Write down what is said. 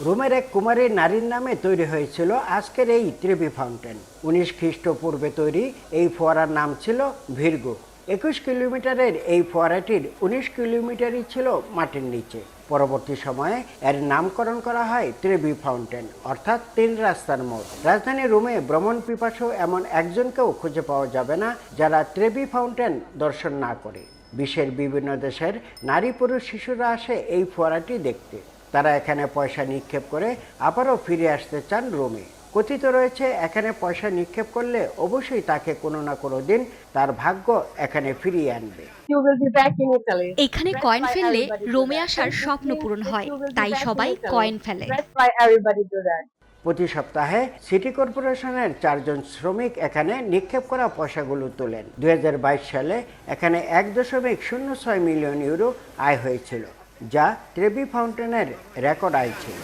রোমের এক কুমারী নারীর নামে তৈরি হয়েছিল আজকের এই ত্রিভি ফাউন্টেন। 19 খ্রিস্টপূর্বে তৈরি এই ফোয়ারার নাম ছিল ভির্গো। 21 কিলোমিটারের এই ফোয়ারাটির 19 কিলোমিটারই ছিল মাটির নিচে। পরবর্তী সময়ে এর নামকরণ করা হয় ত্রিভি ফাউন্টেন, অর্থাৎ 3 রাস্তার মোড়। রাজধানী রোমে ভ্রমণ পিপাসু এমন একজনকেও খুঁজে পাওয়া যাবে না যারা ত্রিভি ফাউন্টেন দর্শন না করে। বিশ্বের বিভিন্ন দেশের নারী পুরুষ শিশুরা আসে এই ফোয়ারাটি দেখতে। তারা এখানে পয়সা নিক্ষেপ করে আবারও ফিরে আসতে চান রোমে। কথিত রয়েছে এখানে পয়সা নিক্ষেপ করলে অবশ্যই তাকে কোনো না কোনো দিন তার ভাগ্য এখানে ফিরিয়ে আনবে। এখানে কয়েন ফেললে রোমে আসার স্বপ্ন পূরণ হয়, তাই সবাই কয়েন ফেলে। প্রতি সপ্তাহে সিটি কর্পোরেশনের 4 জন শ্রমিক এখানে নিক্ষেপ করা পয়সাগুলো তোলেন। 2022 সালে এখানে 1.06 মিলিয়ন ইউরো আয় হয়েছিল, যা ত্রিভি ফাউন্টেনের রেকর্ড আয় ছিল।